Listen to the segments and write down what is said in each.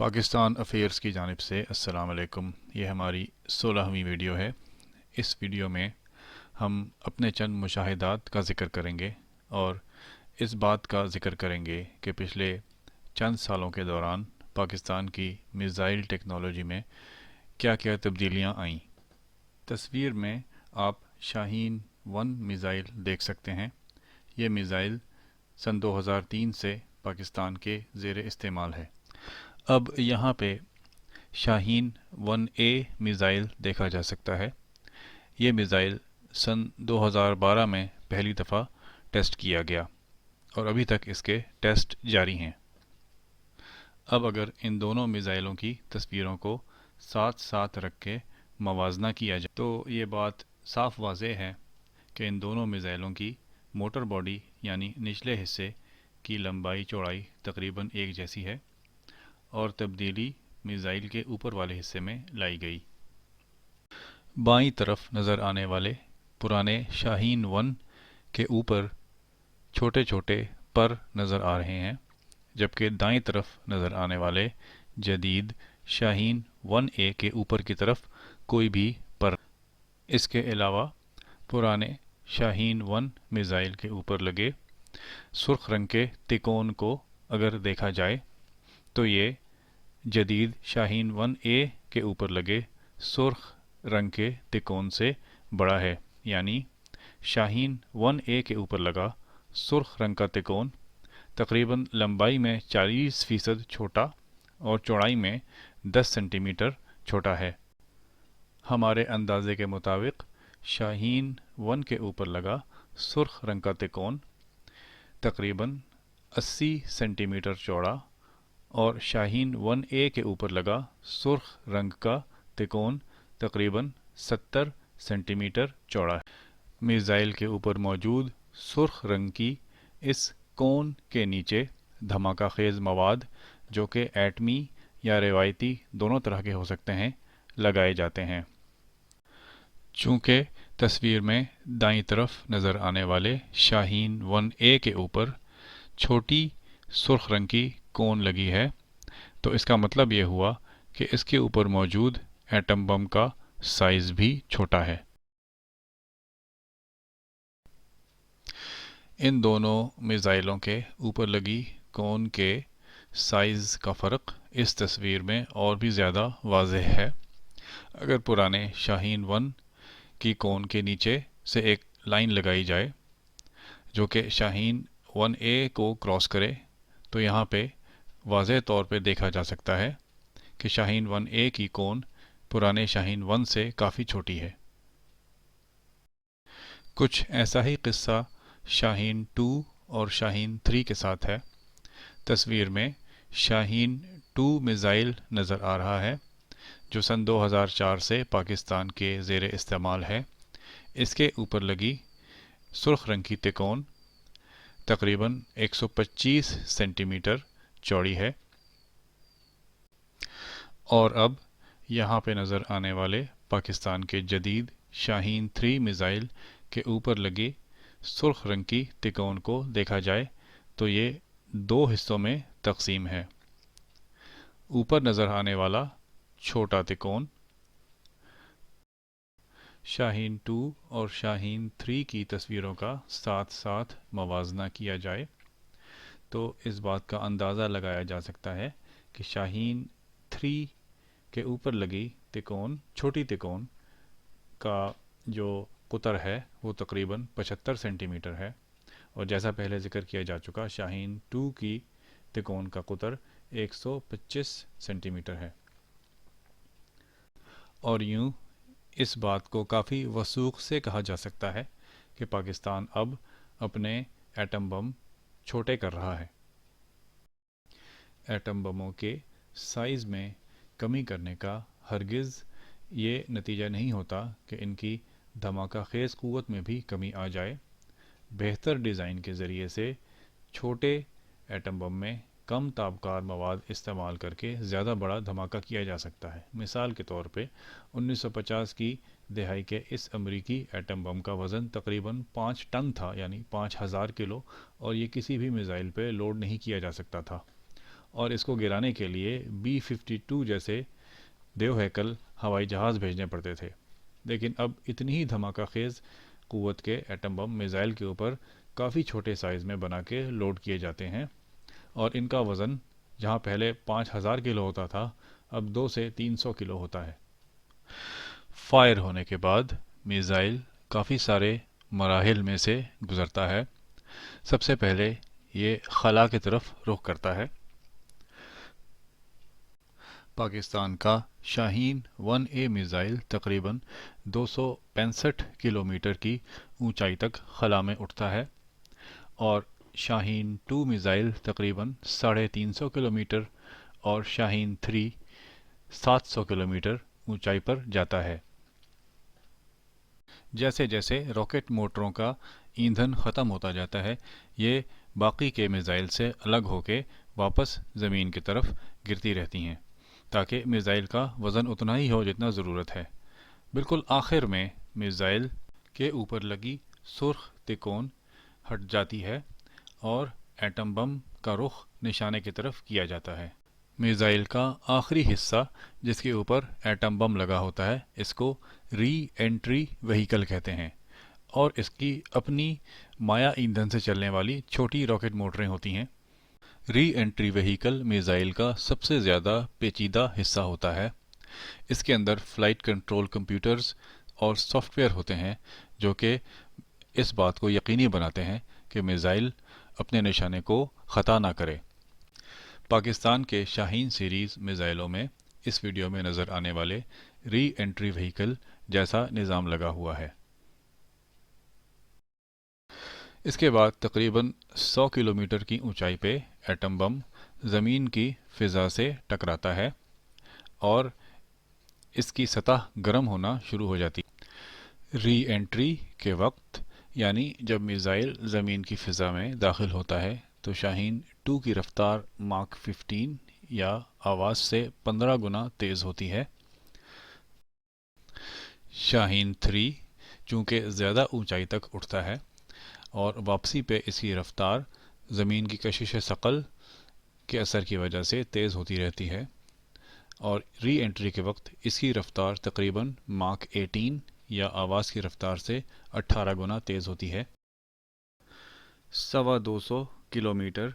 Pakistan affairs की जानिब से अस्सलाम वालेकुम। ये हमारी 16वीं वीडियो है। इस वीडियो में हम अपने चंद मुशाहिदात का ज़िक्र करेंगे और इस बात का ज़िक्र करेंगे कि पिछले चंद सालों के दौरान पाकिस्तान की मिज़ाइल टेक्नोलॉजी में क्या क्या तब्दीलियां आईं। तस्वीर में आप शाहीन 1 मिज़ाइल देख सकते हैं। ये मिज़ाइल सन 2003 से पाकिस्तान के ज़ेर इस्तेमाल है। अब यहाँ पे शाहीन 1A मिज़ाइल देखा जा सकता है। ये मिज़ाइल सन 2012 में पहली दफ़ा टेस्ट किया गया और अभी तक इसके टेस्ट जारी हैं। अब अगर इन दोनों मिज़ाइलों की तस्वीरों को साथ साथ रख के मवाजना किया जाए तो ये बात साफ वाज़ेह है कि इन दोनों मिज़ाइलों की मोटर बॉडी यानी निचले हिस्से की लंबाई चौड़ाई तकरीबन एक जैसी है और तब्दीली मिज़ाइल के ऊपर वाले हिस्से में लाई गई। बाईं तरफ नज़र आने वाले पुराने शाहीन 1 के ऊपर छोटे छोटे पर नज़र आ रहे हैं, जबकि दाईं तरफ नज़र आने वाले जदीद शाहीन 1A के ऊपर की तरफ कोई भी पर। इसके अलावा पुराने शाहीन 1 मिज़ाइल के ऊपर लगे सुर्ख रंग के तिकोन को अगर देखा जाए तो ये जदीद शाहीन 1A के ऊपर लगे सुर्ख रंग के तिकोन से बड़ा है, यानी शाहीन 1A के ऊपर लगा सुर्ख रंग का तिकोन तकरीबन लंबाई में 40% छोटा और चौड़ाई में 10 सेंटीमीटर छोटा है। हमारे अंदाजे के मुताबिक शाहीन 1 के ऊपर लगा सुर्ख रंग का तिकोन तकरीबन 80 सेंटीमीटर चौड़ा और शाहीन 1A के ऊपर लगा सुर्ख रंग का तिकोन तकरीबन 70 सेंटीमीटर चौड़ा है। मिज़ाइल के ऊपर मौजूद सुर्ख रंग की इस कोन के नीचे धमाका खेज मवाद, जो कि एटमी या रिवायती दोनों तरह के हो सकते हैं, लगाए जाते हैं। चूँकि तस्वीर में दाईं तरफ नज़र आने वाले शाहीन 1A के ऊपर छोटी सुर्ख रंग की कोन लगी है, तो इसका मतलब ये हुआ कि इसके ऊपर मौजूद एटम बम का साइज़ भी छोटा है। इन दोनों मिज़ाइलों के ऊपर लगी कोन के साइज़ का फ़र्क इस तस्वीर में और भी ज़्यादा वाज़ेह है। अगर पुराने शाहीन 1 की कोन के नीचे से एक लाइन लगाई जाए जो कि शाहीन 1A को क्रॉस करे तो यहाँ पे वाज़ेह तौर पे देखा जा सकता है कि शाहीन 1A की कोन पुराने शाहीन 1 से काफ़ी छोटी है। कुछ ऐसा ही किस्सा शाहीन 2 और शाहीन 3 के साथ है। तस्वीर में शाहीन 2 मिज़ाइल नज़र आ रहा है जो सन 2004 से पाकिस्तान के ज़ेर इस्तेमाल है। इसके ऊपर लगी सुर्ख रंग की तिकोन तकरीबन 125 सेंटीमीटर चौड़ी है और अब यहाँ पे नज़र आने वाले पाकिस्तान के जदीद शाहीन 3 मिज़ाइल के ऊपर लगी सुर्ख रंग की तिकोन को देखा जाए तो ये दो हिस्सों में तकसीम है। ऊपर नज़र आने वाला छोटा तिकोन शाहीन 2 और शाहीन 3 की तस्वीरों का साथ साथ मवाजना किया जाए तो इस बात का अंदाज़ा लगाया जा सकता है कि शाहीन 3 के ऊपर लगी तिकोन छोटी तिकोन का जो कुतर है वो तकरीबन 75 सेंटीमीटर है और जैसा पहले जिक्र किया जा चुका शाहीन 2 की तिकोन का कुतर 125 सेंटीमीटर है। और यूं इस बात को काफ़ी वसूख से कहा जा सकता है कि पाकिस्तान अब अपने एटम बम छोटे कर रहा है। एटम बमों के साइज़ में कमी करने का हरगिज़ ये नतीजा नहीं होता कि इनकी धमाका खेज़ क़ुव्वत में भी कमी आ जाए। बेहतर डिज़ाइन के ज़रिए से छोटे एटम बम में कम ताबकार मवाद इस्तेमाल करके ज़्यादा बड़ा धमाका किया जा सकता है। मिसाल के तौर पे 1950 की दहाई के इस अमरीकी एटम बम का वज़न तकरीबन 5 टन था, यानी 5000 किलो, और ये किसी भी मिज़ाइल पे लोड नहीं किया जा सकता था। और इसको गिराने के लिए B-52 जैसे देवहैकल हवाई जहाज़ भेजने पड़ते थे। लेकिन अब इतनी ही धमाका खेज़ क़ुव्वत के एटम बम मिसाइल के ऊपर काफ़ी छोटे साइज़ में बना के लोड किए जाते हैं, और इनका वज़न जहाँ पहले 5000 किलो होता था, अब 2 से 300 किलो होता है। फायर होने के बाद मिसाइल काफ़ी सारे मराहिल में से गुज़रता है। सबसे पहले ये खला की तरफ रुख करता है। पाकिस्तान का शाहीन 1A मिसाइल तकरीबन 265 किलोमीटर की ऊंचाई तक खला में उठता है, और शाहीन 2 मिसाइल तकरीबन 350 किलोमीटर और शाहीन 3 700 किलोमीटर ऊंचाई पर जाता है। जैसे जैसे रॉकेट मोटरों का ईंधन ख़त्म होता जाता है, ये बाकी के मिसाइल से अलग होके वापस ज़मीन की तरफ गिरती रहती हैं, ताकि मिसाइल का वज़न उतना ही हो जितना ज़रूरत है। बिल्कुल आखिर में मिसाइल के ऊपर लगी सुर्ख तिकोन हट जाती है और एटम बम का रुख निशाने की तरफ किया जाता है। मिसाइल का आखिरी हिस्सा जिसके ऊपर एटम बम लगा होता है, इसको री एंट्री व्हीकल कहते हैं, और इसकी अपनी माया ईंधन से चलने वाली छोटी रॉकेट मोटरें होती हैं। री एंट्री व्हीकल मिसाइल का सबसे ज़्यादा पेचीदा हिस्सा होता है। इसके अंदर फ़्लाइट कंट्रोल कंप्यूटर्स और सॉफ्टवेयर होते हैं जो कि इस बात को यकीनी बनाते हैं कि मिसाइल अपने निशाने को ख़ता ना करे। पाकिस्तान के शाहीन सीरीज़ मिसाइलों में इस वीडियो में नज़र आने वाले री एंट्री व्हीकल जैसा निज़ाम लगा हुआ है। इसके बाद तकरीबन 100 किलोमीटर की ऊंचाई पे एटम बम ज़मीन की फ़िज़ा से टकराता है और इसकी सतह गर्म होना शुरू हो जाती है। री एंट्री के वक्त, यानी जब मिसाइल ज़मीन की फ़िज़ा में दाखिल होता है, तो शाहीन 2 की रफ्तार माक 15 या आवाज़ से 15 गुना तेज़ होती है। शाहीन 3 चूँकि ज़्यादा ऊंचाई तक उठता है और वापसी पे इसकी रफ्तार ज़मीन की कशिश सकल के असर की वजह से तेज़ होती रहती है, और री एंट्री के वक्त इसकी रफ्तार तकरीबन माक 18 या आवाज़ की रफ्तार से 18 गुना तेज़ होती है। 250 किलोमीटर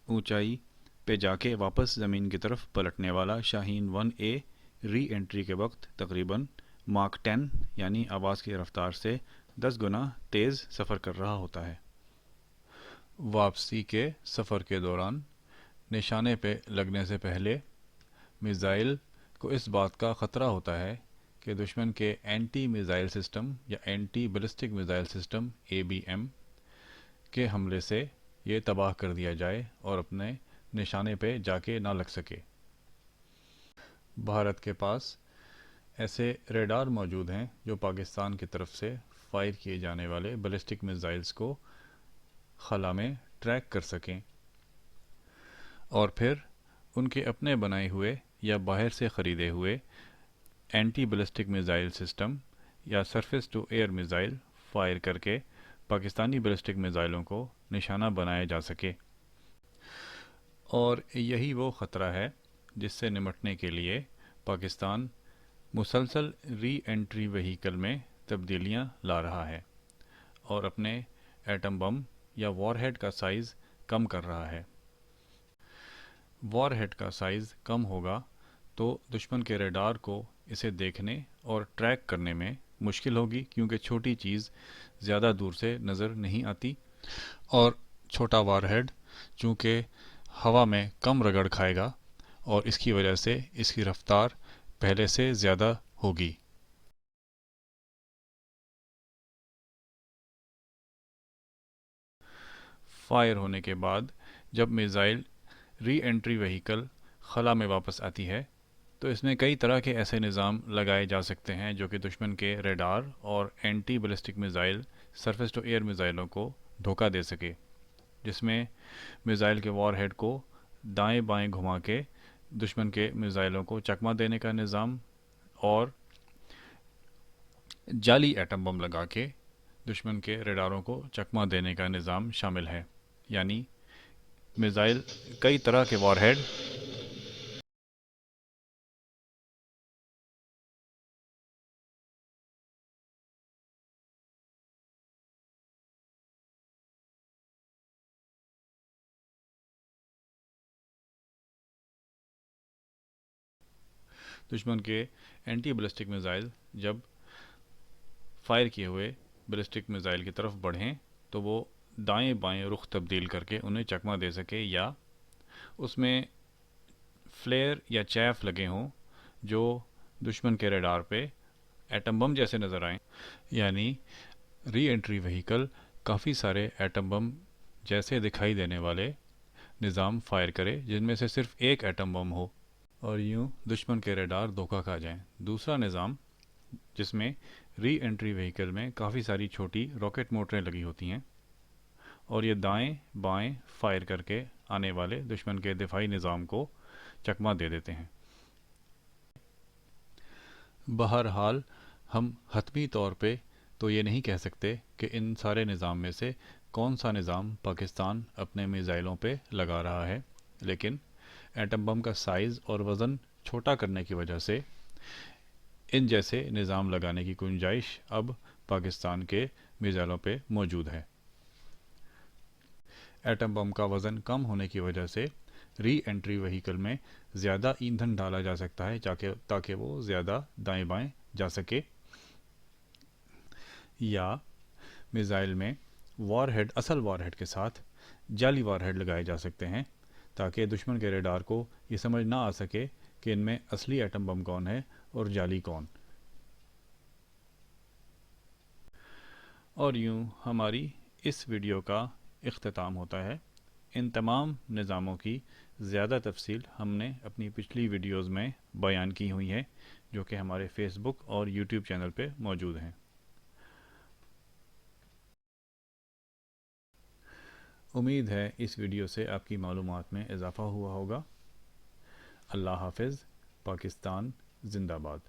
ऊंचाई पे जाके वापस ज़मीन की तरफ पलटने वाला शाहीन 1A री एंट्री के वक्त तकरीबन माक 10 यानी आवाज़ की रफ्तार से 10 गुना तेज़ सफ़र कर रहा होता है। वापसी के सफ़र के दौरान निशाने पे लगने से पहले मिसाइल को इस बात का ख़तरा होता है कि दुश्मन के एंटी मिसाइल सिस्टम या anti ballistic missile system ABM के हमले से ये तबाह कर दिया जाए और अपने निशाने पे जाके ना लग सके। भारत के पास ऐसे रेडार मौजूद हैं जो पाकिस्तान की तरफ से फायर किए जाने वाले बैलिस्टिक मिसाइल्स को खला में ट्रैक कर सकें, और फिर उनके अपने बनाए हुए या बाहर से ख़रीदे हुए एंटी बैलिस्टिक मिसाइल सिस्टम या surface to air missile fire करके पाकिस्तानी बैलिस्टिक मिसाइलों को निशाना बनाया जा सके। और यही वो ख़तरा है जिससे निमटने के लिए पाकिस्तान मुसलसल री एंट्री व्हीकल में तब्दीलियां ला रहा है और अपने एटम बम या वॉरहेड का साइज़ कम कर रहा है। वॉरहेड का साइज़ कम होगा तो दुश्मन के रेडार को इसे देखने और ट्रैक करने में मुश्किल होगी, क्योंकि छोटी चीज़ ज़्यादा दूर से नज़र नहीं आती, और छोटा वॉरहेड चूँकि हवा में कम रगड़ खाएगा और इसकी वजह से इसकी रफ्तार पहले से ज़्यादा होगी। फायर होने के बाद जब मिसाइल री एंट्री व्हीकल खला में वापस आती है, तो इसमें कई तरह के ऐसे निज़ाम लगाए जा सकते हैं जो कि दुश्मन के रेडार और anti ballistic missile surface to air मिसाइलों को धोखा दे सके, जिसमें मिसाइल के वॉरहेड को दाएं बाएं घुमा के दुश्मन के मिसाइलों को चकमा देने का निज़ाम और जाली एटम बम लगा के दुश्मन के रेडारों को चकमा देने का निज़ाम शामिल है। यानी मिसाइल कई तरह के वॉरहेड दुश्मन के एंटी बैलिस्टिक मिसाइल जब फायर किए हुए बैलिस्टिक मिसाइल की तरफ बढ़ें तो वो दाएं बाएं रुख तब्दील करके उन्हें चकमा दे सके, या उसमें फ्लेयर या चैफ लगे हों जो दुश्मन के रडार पे एटम बम जैसे नज़र आएं। यानी री एंट्री व्हीकल काफ़ी सारे एटम बम जैसे दिखाई देने वाले निज़ाम फायर करे जिनमें से सिर्फ एक एटम बम हो, और यूं दुश्मन के रडार धोखा खा जाएं। दूसरा निज़ाम जिसमें री एंट्री व्हीकल में काफ़ी सारी छोटी रॉकेट मोटरें लगी होती हैं और ये दाएं बाएं फायर करके आने वाले दुश्मन के दिफाई निज़ाम को चकमा दे देते हैं। बहरहाल हम हतमी तौर पे तो ये नहीं कह सकते कि इन सारे निज़ाम में से कौन सा निज़ाम पाकिस्तान अपने मिसाइलों पे लगा रहा है, लेकिन एटम बम का साइज़ और वज़न छोटा करने की वजह से इन जैसे निज़ाम लगाने की गुंजाइश अब पाकिस्तान के मिसाइलों पे मौजूद है। एटम बम का वज़न कम होने की वजह से री एंट्री व्हीकल में ज़्यादा ईंधन डाला जा सकता है ताकि वो ज़्यादा दाएं बाएं जा सके, या मिसाइल में वॉरहेड असल वॉरहेड के साथ जाली वॉरहेड लगाए जा सकते हैं ताकि दुश्मन के रेडार को ये समझ ना आ सके कि इनमें असली एटम बम कौन है और जाली कौन। और यूं हमारी इस वीडियो का इख्तिताम होता है। इन तमाम निज़ामों की ज़्यादा तफसील हमने अपनी पिछली वीडियोज़ में बयान की हुई है जो कि हमारे फेसबुक और यूट्यूब चैनल पे मौजूद हैं। उम्मीद है इस वीडियो से आपकी मालूमात में इजाफ़ा हुआ होगा। अल्लाह हाफ़िज़। पाकिस्तान ज़िंदाबाद।